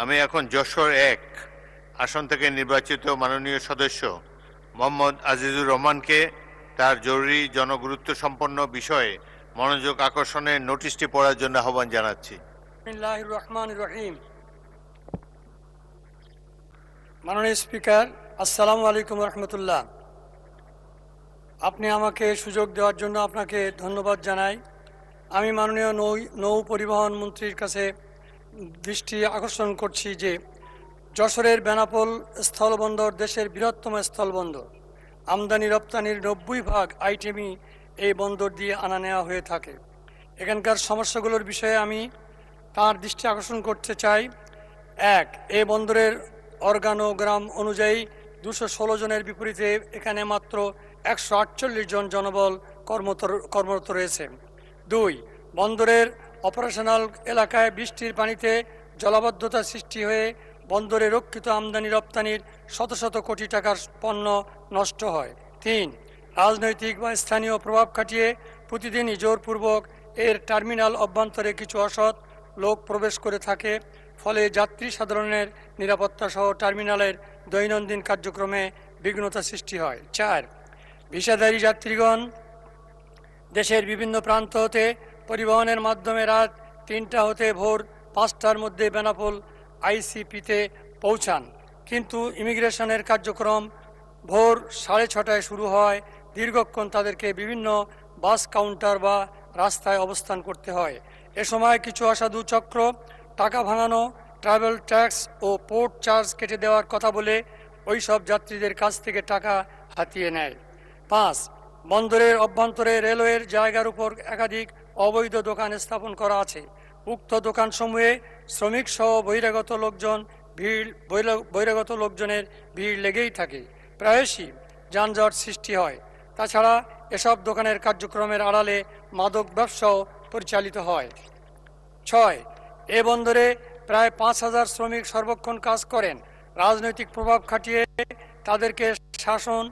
আমি এখন যশোর ১ আসন থেকে নির্বাচিত মাননীয় সদস্য মোহাম্মদ আজিজুর রহমানকে তার জরুরি জনগুরুত্ব সম্পন্ন বিষয়ে মনোযোগ আকর্ষণের নোটিশটি পড়ার জন্য আহ্বান জানাচ্ছি। বিসমিল্লাহির রহমানির রহিম। মাননীয় স্পিকার, আসসালামু আলাইকুম রহমতুল্লাহ। আপনি আমাকে সুযোগ দেওয়ার জন্য আপনাকে ধন্যবাদ জানাই। আমি মাননীয় নৌ পরিবহন মন্ত্রীর কাছে দৃষ্টি আকর্ষণ করছি যে যশোরের বেনাপোল স্থলবন্দর দেশের বৃহত্তম স্থলবন্দর। আমদানি রপ্তানির 90% আইটেমই এই বন্দর দিয়ে আনা নেওয়া হয়ে থাকে। এখানকার সমস্যাগুলোর বিষয়ে আমি তার দৃষ্টি আকর্ষণ করতে চাই। এক, এই বন্দরের অর্গানোগ্রাম অনুযায়ী 216 জনের বিপরীতে এখানে মাত্র 148 জন জনবল কর্মরত রয়েছে। 2, বন্দরের অপারেশনাল এলাকায় বৃষ্টির পানিতে জলাবদ্ধতা সৃষ্টি হয়ে বন্দরে রক্ষিত আমদানি রপ্তানির শত শত কোটি টাকার পণ্য নষ্ট হয়। 3, রাজনৈতিক বা স্থানীয় প্রভাব খাটিয়ে প্রতিদিনই জোরপূর্বক এর টার্মিনাল অভ্যন্তরে কিছু অসৎ লোক প্রবেশ করে থাকে, ফলে যাত্রী সাধারণের নিরাপত্তা সহ টার্মিনালের দৈনন্দিন কার্যক্রমে বিঘ্নতা সৃষ্টি হয়। 4, ভিসাধারী যাত্রীগণ দেশের বিভিন্ন প্রান্ত হতে পরিবহনের মাধ্যমে রাত 3টা হতে ভোর 5টার মধ্যে বেনাপোল আইসিপিতে পৌঁছান, কিন্তু ইমিগ্রেশনের কার্যক্রম ভোর 6:30টায় শুরু হয়। দীর্ঘক্ষণ তাদেরকে বিভিন্ন বাস কাউন্টার বা রাস্তায় অবস্থান করতে হয়। এ সময় কিছু অসাধু চক্র টাকা ভাঙানো, ট্রাভেল ট্যাক্স ও পোর্ট চার্জ কেটে দেওয়ার কথা বলে ওই সব যাত্রীদের কাছ থেকে টাকা হাতিয়ে নেয়। 5, বন্দরের অভ্যন্তরে রেলওয়ের জায়গার উপর একাধিক অবৈধ দোকান স্থাপন করা আছে। উক্ত দোকানসমূহে শ্রমিক সহ বহিরাগত লোকজনের ভিড় লেগেই থাকে, প্রায়শই যানজট সৃষ্টি হয়। তাছাড়া এসব দোকানের কার্যক্রমের আড়ালে মাদক ব্যবসাও পরিচালিত হয়। 6, এ বন্দরে প্রায় 5000 শ্রমিক সর্বক্ষণ কাজ করেন। রাজনৈতিক প্রভাব খাটিয়ে তাদেরকে শাসন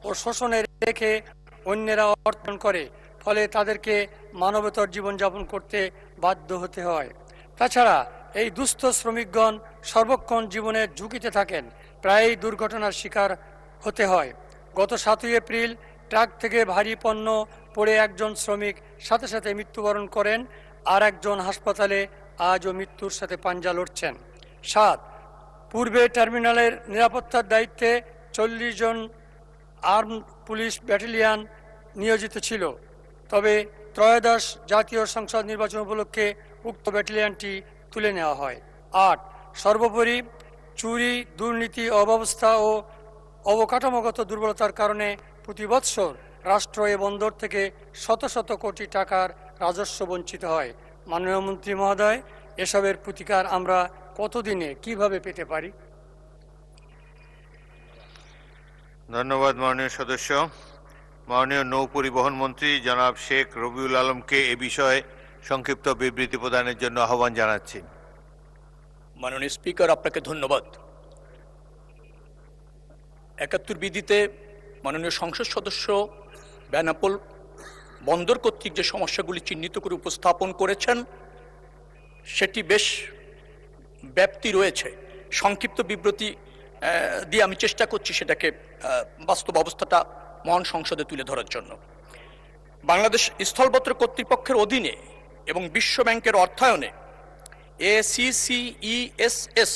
ও শোষণে রেখে অন্যেরা অর্জন করে, ফলে তাদেরকে মানবেতর জীবনযাপন করতে বাধ্য হতে হয়। তাছাড়া এই দুস্থ শ্রমিকগণ সর্বক্ষণ জীবনের ঝুঁকিতে থাকেন, প্রায়ই দুর্ঘটনার শিকার হতে হয়। গত 7ই এপ্রিল ট্রাক থেকে ভারী পণ্য পড়ে একজন শ্রমিক সাথে সাথে মৃত্যুবরণ করেন, আর একজন হাসপাতালে আজও মৃত্যুর সাথে পাঞ্জা লড়ছেন। 7, পূর্বে টার্মিনালের নিরাপত্তার দায়িত্বে 40 জন আর্ম পুলিশ ব্যাটালিয়ন নিয়োজিত ছিল, তবে ত্রয়োদশ জাতীয় সংসদ নির্বাচন উপলক্ষে উক্ত ব্যাটালিয়নটি তুলে নেওয়া হয়। 8, সর্বোপরি চুরি, দুর্নীতি, অব্যবস্থা ও অবকাঠামোগত দুর্বলতার কারণে প্রতি বৎসর রাষ্ট্র এ বন্দর থেকে শত শত কোটি টাকার রাজস্ব বঞ্চিত হয়। মাননীয় মন্ত্রী মহোদয়, এসবের প্রতিকার আমরা কতদিনে কিভাবে পেতে পারি? ধন্যবাদ মাননীয় সদস্য। মাননীয় নৌ পরিবহন মন্ত্রী জনাব শেখ রবিউল আলমকে এ বিষয়ে সংক্ষিপ্ত বিবৃতি প্রদানের জন্য আহ্বান জানাচ্ছি। মাননীয় স্পিকার, আপনাকে ধন্যবাদ। 71 বিধিতে মাননীয় সংসদ সদস্য বেনাপোল বন্দর কর্তৃক যে সমস্যাগুলি চিহ্নিত করে উপস্থাপন করেছেন সেটি বেশ ব্যাপ্তি রয়েছে। সংক্ষিপ্ত বিবৃতি দিয়ে আমি চেষ্টা করছি সেটাকে বাস্তব অবস্থাটা মহান সংসদে তুলে ধরার জন্য। বাংলাদেশ স্থলপথ কর্তৃপক্ষের অধীনে এবং বিশ্ব ব্যাংকের অর্থায়নে ACCESS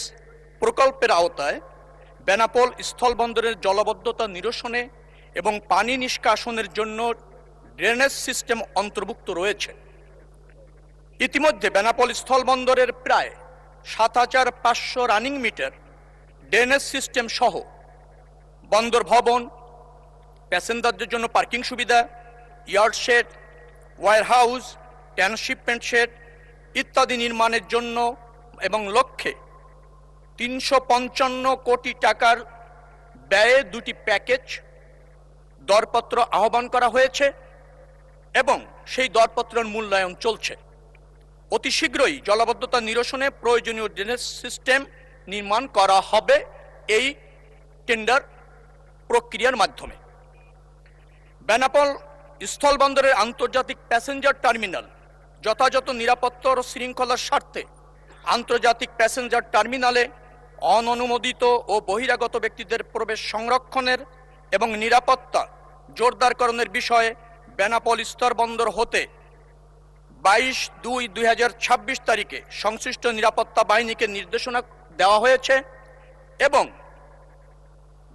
প্রকল্পের আওতায় বেনাপোল স্থলবন্দরের জলাবদ্ধতা নিরসনে এবং পানি নিষ্কাশনের জন্য ড্রেনেজ সিস্টেম অন্তর্ভুক্ত রয়েছে। ইতিমধ্যে বেনাপোল স্থলবন্দরের প্রায় 7500 রানিং মিটার ড্রেনেজ সিস্টেম সহ বন্দর ভবন, প্যাসেঞ্জারদের জন্য পার্কিং সুবিধা, yard shed, warehouse, transshipment shed ইত্যাদি নির্মাণের জন্য এবং লক্ষ্যে 355 কোটি টাকার ব্যয়ে 2টি প্যাকেজ দরপত্র আহ্বান করা হয়েছে এবং সেই দরপত্রের মূল্যায়ন চলছে। অতি শীঘ্রই জলাবদ্ধতা নিরসনে প্রয়োজনীয় ড্রেনেজ সিস্টেম নির্মাণ করা হবে এই টেন্ডার প্রক্রিয়ার মাধ্যমে। বেনাপোল স্থলবন্দরের আন্তর্জাতিক প্যাসেঞ্জার টার্মিনাল যথাযথ নিরাপত্তা ও শৃঙ্খলার স্বার্থে আন্তর্জাতিক প্যাসেঞ্জার টার্মিনালে অননুমোদিত ও বহিরাগত ব্যক্তিদের প্রবেশ সংরক্ষণের এবং নিরাপত্তা জোরদারকরণের বিষয়ে বেনাপোল স্থলবন্দর হতে 22/2/2026 তারিখে সংশ্লিষ্ট নিরাপত্তা বাহিনীকে নির্দেশনা দেওয়া হয়েছে এবং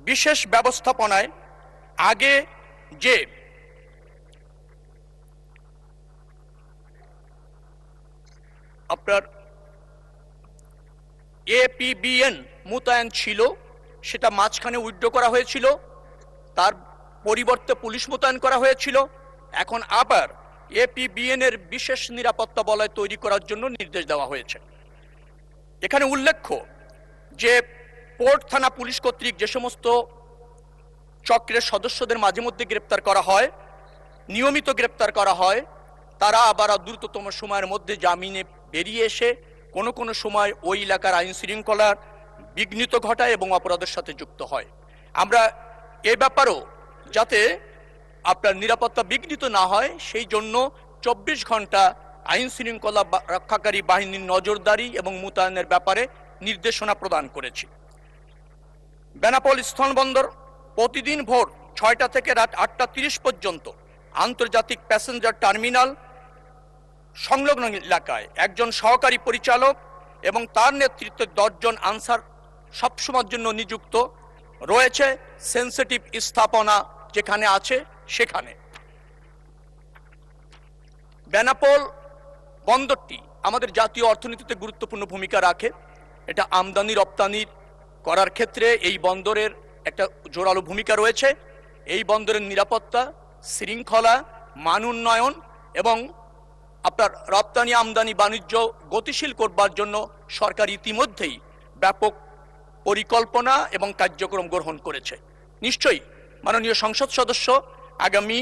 বিশেষ ব্যবস্থাপনায় আগে যে আপনার APBN মোতায়েন ছিল সেটা মাঝখানে উইথড্র করা হয়েছিল, তার পরিবর্তে পুলিশ মোতায়েন করা হয়েছিল। এখন আবার APBN এর বিশেষ নিরাপত্তা বলয় তৈরি করার জন্য নির্দেশ দেওয়া হয়েছে। এখানে উল্লেখ্য যে পোর্ট থানা পুলিশ কর্তৃক যে সমস্ত চক্রের সদস্যদের মাঝে মধ্যে গ্রেপ্তার করা হয়, নিয়মিত গ্রেপ্তার করা হয়, তারা আবার দ্রুততম সময়ের মধ্যে জামিনে বেরিয়ে এসে কোনো কোনো সময় ওই এলাকার আইন শৃঙ্খলার বিঘ্নিত ঘটায় এবং অপরাধের সাথে যুক্ত হয়। আমরা এ ব্যাপারেও যাতে আপনার নিরাপত্তা বিঘ্নিত না হয় সেই জন্য 24 ঘন্টা আইন শৃঙ্খলা রক্ষাকারী বাহিনীর নজরদারি এবং মোতায়েনের ব্যাপারে নির্দেশনা প্রদান করেছি। বেনাপোল স্থলবন্দর প্রতিদিন ভোর 6টা থেকে রাত 8টা 30 পর্যন্ত আন্তর্জাতিক প্যাসেঞ্জার টার্মিনাল সংলগ্ন এলাকায় একজন সহকারী পরিচালক এবং তার নেতৃত্বে 10 জন আনসার সবসময়ের জন্য নিযুক্ত রয়েছে। সেন্সিটিভ স্থাপনা যেখানে আছে সেখানে বেনাপোল বন্দরটি আমাদের জাতীয় অর্থনীতিতে গুরুত্বপূর্ণ ভূমিকা রাখে। এটা আমদানি রপ্তানি করার ক্ষেত্রে এই বন্দরের একটা জোরালো ভূমিকা রয়েছে। এই বন্দরের নিরাপত্তা, শৃঙ্খলা, মান উন্নয়ন এবং আপনার রপ্তানি আমদানি বাণিজ্য গতিশীল করবার জন্য সরকার ইতিমধ্যেই ব্যাপক পরিকল্পনা এবং কার্যক্রম গ্রহণ করেছে। নিশ্চয়ই মাননীয় সংসদ সদস্য আগামী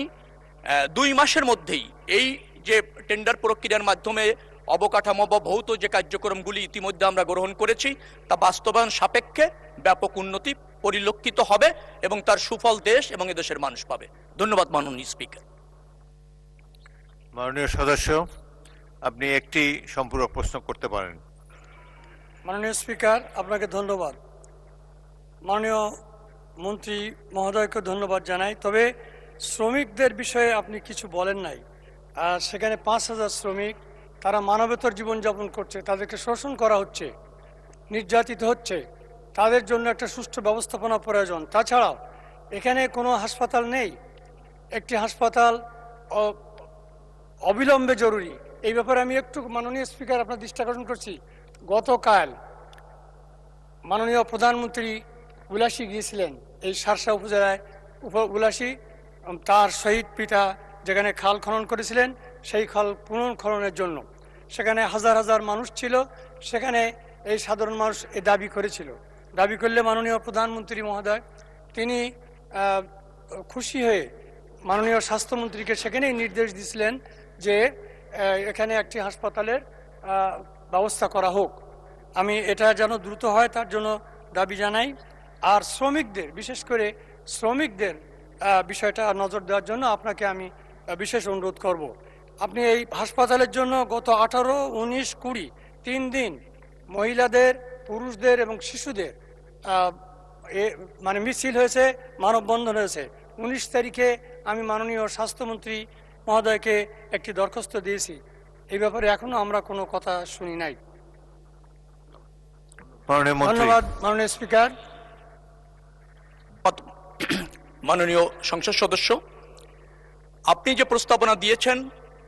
2 মাসের মধ্যেই এই যে টেন্ডার প্রক্রিয়ার মাধ্যমে অবকাঠামো বা ভৌত যে কার্যক্রমগুলি ইতিমধ্যে আমরা গ্রহণ করেছি তা বাস্তবায়ন সাপেক্ষে ব্যাপক উন্নতি পরিলক্ষিত হবে এবং তার সুফল দেশ এবং এদেশের মানুষ পাবে। ধন্যবাদ মাননীয় স্পিকার। মাননীয় সদস্য, আপনি একটি সম্পূরক প্রশ্ন করতে পারেন। মাননীয় স্পিকার, আপনাকে ধন্যবাদ। মাননীয় মন্ত্রী মহোদয়কে ধন্যবাদ জানাই। তবে শ্রমিকদের বিষয়ে আপনি কিছু বলেন নাই। আর সেখানে 5,000 শ্রমিক, তারা মানবেতর জীবনযাপন করছে, তাদেরকে শোষণ করা হচ্ছে, নির্যাতিত হচ্ছে, তাদের জন্য একটা সুষ্ঠু ব্যবস্থাপনা প্রয়োজন। তাছাড়াও এখানে কোনো হাসপাতাল নেই, একটি হাসপাতাল অবিলম্বে জরুরি। এই ব্যাপারে আমি একটু মাননীয় স্পিকার আপনার দৃষ্টি আকর্ষণ করছি। গতকাল মাননীয় প্রধানমন্ত্রী উলাসী গিয়েছিলেন এই শার্শা উপজেলায়, উলাসী তার শহীদ পিতা যেখানে খাল খনন করেছিলেন সেই খাল পুনর্খননের জন্য। সেখানে হাজার হাজার মানুষ ছিল। সেখানে এই সাধারণ মানুষ এ দাবি করেছিল। দাবি করলে মাননীয় প্রধানমন্ত্রী মহোদয় তিনি খুশি হয়ে মাননীয় স্বাস্থ্যমন্ত্রীকে সেখানেই নির্দেশ দিয়েছিলেন যে এখানে একটি হাসপাতালের ব্যবস্থা করা হোক। আমি এটা যেন দ্রুত হয় তার জন্য দাবি জানাই। আর শ্রমিকদের, বিশেষ করে শ্রমিকদের বিষয়টা নজর দেওয়ার জন্য আপনাকে আমি বিশেষ অনুরোধ করব। আপনি এই হাসপাতালের জন্য গত 18, 19, 20 3 দিন মহিলাদের, পুরুষদের এবং শিশুদের মানে মিছিল হয়েছে, মানববন্ধন হয়েছে। 19 তারিখে আমি মাননীয় স্বাস্থ্যমন্ত্রী মহোদয়কে একটি দরখাস্ত দিয়েছি। এই ব্যাপারে এখনো আমরা কোনো কথা শুনি নাই। ধন্যবাদ মাননীয় স্পিকার। মাননীয় সংসদ সদস্য, আপনি যে প্রস্তাবনা দিয়েছেন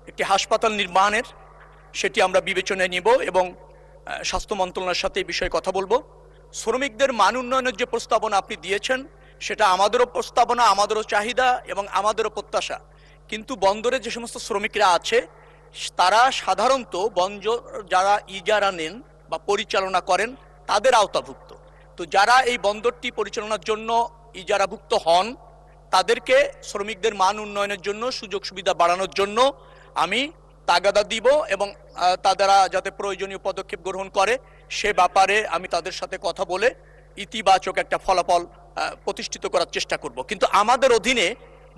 একটি হাসপাতাল নির্মাণের, সেটি আমরা বিবেচনায় নিব এবং স্বাস্থ্য মন্ত্রণালয়ের সাথে এই বিষয়ে কথা বলবো। শ্রমিকদের মান উন্নয়নের যে প্রস্তাবনা আপনি দিয়েছেন সেটা আমাদেরও প্রস্তাবনা, আমাদেরও চাহিদা এবং আমাদেরও প্রত্যাশা। কিন্তু বন্দরে যে সমস্ত শ্রমিকরা আছে তারা সাধারণত বন্দর যারা ইজারা নেন বা পরিচালনা করেন তাদের আওতাভুক্ত। তো যারা এই বন্দরটি পরিচালনার জন্য ইজারাভুক্ত হন তাদেরকে শ্রমিকদের মান উন্নয়নের জন্য, সুযোগ সুবিধা বাড়ানোর জন্য আমি তাগাদা দিব এবং তারা যাতে প্রয়োজনীয় পদক্ষেপ গ্রহণ করে সে ব্যাপারে আমি তাদের সাথে কথা বলে ইতিবাচক একটা ফলাফল প্রতিষ্ঠিত করার চেষ্টা করব। কিন্তু আমাদের অধীনে,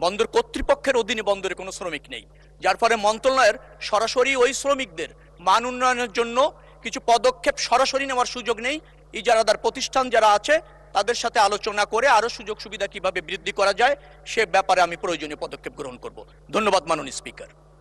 বন্দর কর্তৃপক্ষের অধীনে বন্দরে কোনো শ্রমিক নেই, যার ফলে মন্ত্রণালয়ের সরাসরি ওই শ্রমিকদের মান উন্নয়নের জন্য কিছু পদক্ষেপ সরাসরি নেওয়ার সুযোগ নেই। ইজারাদার প্রতিষ্ঠান যারা আছে তাদের সাথে আলোচনা করে আরো সুযোগ সুবিধা কিভাবে বৃদ্ধি করা যায় সে ব্যাপারে আমি প্রয়োজনীয় পদক্ষেপ গ্রহণ করব। ধন্যবাদ মাননীয় স্পিকার।